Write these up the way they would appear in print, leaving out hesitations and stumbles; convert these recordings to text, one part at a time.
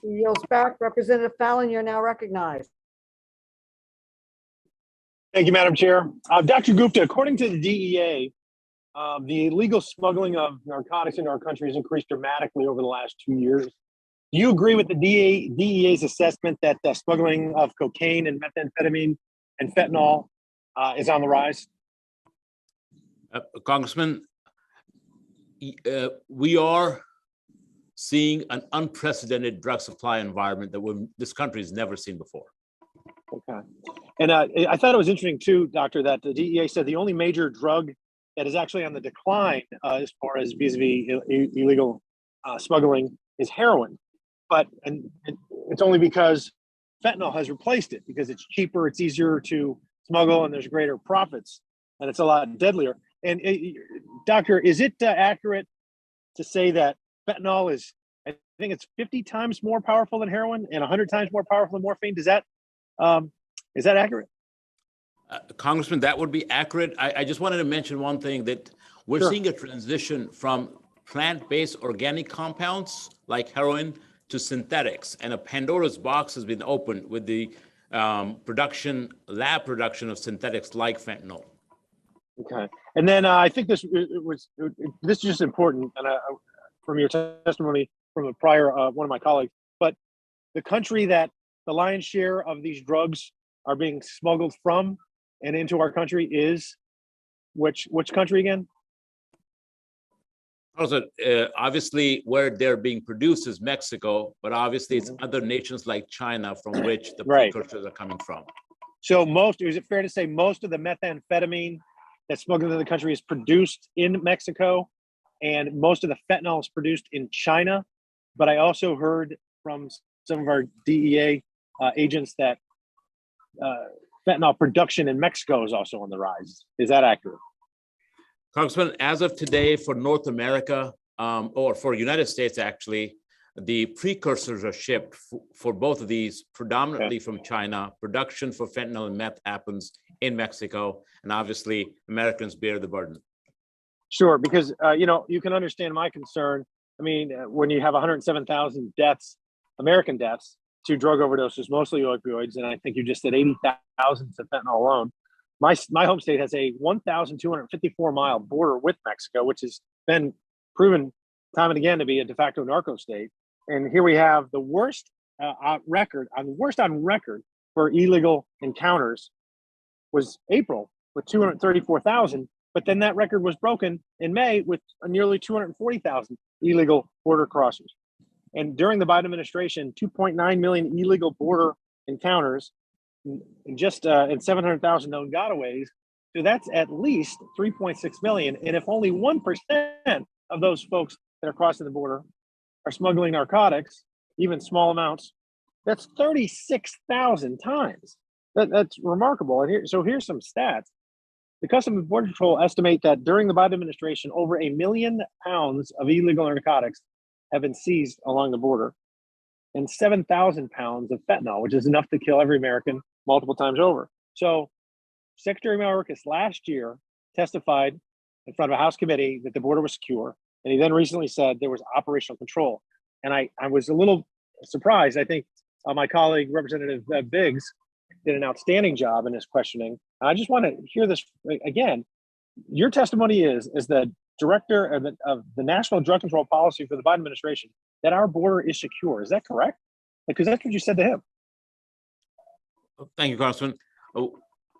He yields back. Representative Fallon, you're now recognized. Thank you, Madam Chair. Dr. Gupta, according to the DEA, the illegal smuggling of narcotics into our country has increased dramatically over the last 2 years. Do you agree with the DEA's assessment that the smuggling of cocaine and methamphetamine and fentanyl is on the rise? Congressman, we are seeing an unprecedented drug supply environment that this country has never seen before. Okay. And I thought it was interesting too, Doctor, that the DEA said the only major drug that is actually on the decline as far as vis-a-vis illegal smuggling is heroin. But and it's only because fentanyl has replaced it, because it's cheaper, it's easier to smuggle, and there's greater profits, and it's a lot deadlier. And Doctor, is it accurate to say that fentanyl is, I think it's 50 times more powerful than heroin and 100 times more powerful than morphine? Is that accurate? Congressman, that would be accurate. I just wanted to mention one thing, that we're Sure. seeing a transition from plant-based organic compounds like heroin to synthetics, and a Pandora's box has been opened with the lab production of synthetics like fentanyl. Okay. And then I think this is just important, and from your testimony from a prior one of my colleagues, but the country that the lion's share of these drugs are being smuggled from and into our country is which country again? Also, obviously, where they're being produced is Mexico, but obviously it's other nations like China from which the precursors are coming from. So is it fair to say most of the methamphetamine that's smuggled into the country is produced in Mexico, and most of the fentanyl is produced in China? But I also heard from some of our DEA agents that fentanyl production in Mexico is also on the rise. Is that accurate? Congressman, as of today, for North America, or for United States, actually, the precursors are shipped for both of these, predominantly from China. Production for fentanyl and meth happens in Mexico, and obviously Americans bear the burden. Sure, because you can understand my concern. I mean, when you have 107,000 deaths, American deaths, to drug overdoses, mostly opioids, and I think you just said 80,000 to fentanyl alone. My home state has a 1,254-mile border with Mexico, which has been proven time and again to be a de facto narco state. And here we have the worst on record for illegal encounters was April with 234,000. But then that record was broken in May with nearly 240,000 illegal border crossers. And during the Biden administration, 2.9 million illegal border encounters and 700,000 known gotaways. So that's at least 3.6 million. And if only 1% of those folks that are crossing the border are smuggling narcotics, even small amounts, that's 36,000 times. That's remarkable. And here's some stats. The Customs and Border Patrol estimate that during the Biden administration, over 1 million pounds of illegal narcotics have been seized along the border, and 7,000 pounds of fentanyl, which is enough to kill every American multiple times over. So Secretary Mayorkas last year testified in front of a House committee that the border was secure. And he then recently said there was operational control. And I was a little surprised. I think my colleague, Representative Biggs, did an outstanding job in his questioning. I just want to hear this again. Your testimony is the director of the National Drug Control Policy for the Biden administration, that our border is secure. Is that correct? Because that's what you said to him. Thank you, Congressman.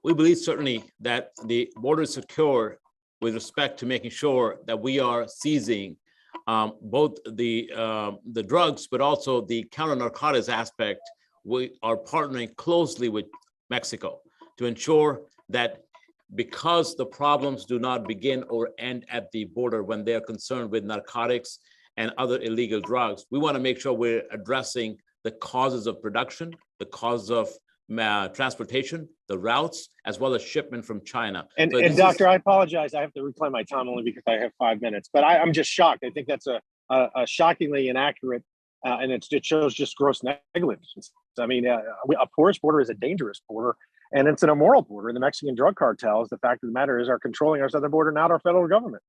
We believe certainly that the border is secure with respect to making sure that we are seizing both the drugs, but also the counter narcotics aspect. We are partnering closely with Mexico to ensure that, because the problems do not begin or end at the border when they're concerned with narcotics and other illegal drugs, we want to make sure we're addressing the causes of production, the causes of transportation, the routes, as well as shipment from China. And Doctor, I apologize. I have to reclaim my time only because I have 5 minutes, but I'm just shocked. I think that's a shockingly inaccurate, and it shows just gross negligence. I mean, a porous border is a dangerous border, and it's an immoral border. And the Mexican drug cartels, the fact of the matter is, are controlling our southern border, not our federal government.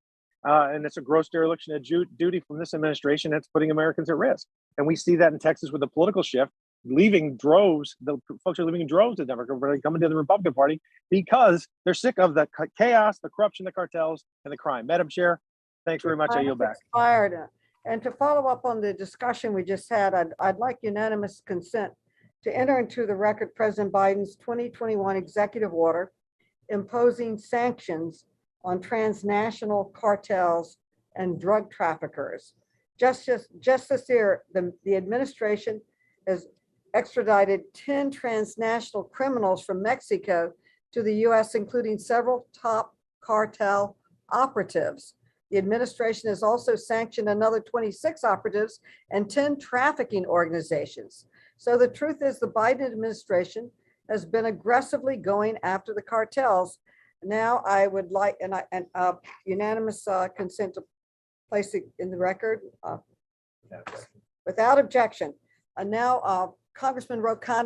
and it's a gross dereliction of duty from this administration that's putting Americans at risk. And we see that in Texas with the political shift, leaving droves. The folks are leaving in droves the Democratic Party, coming to the Republican Party because they're sick of the chaos, the corruption, the cartels, and the crime. Madam Chair, thanks very much. I yield back. Expired. And to follow up on the discussion we just had, I'd like unanimous consent to enter into the record President Biden's 2021 executive order imposing sanctions on transnational cartels and drug traffickers. Just this year, the administration has extradited 10 transnational criminals from Mexico to the US, including several top cartel operatives. The administration has also sanctioned another 26 operatives and 10 trafficking organizations. So the truth is the Biden administration has been aggressively going after the cartels. Now I would like, unanimous consent to place it in the record without objection. And now Congressman Ro Khanna,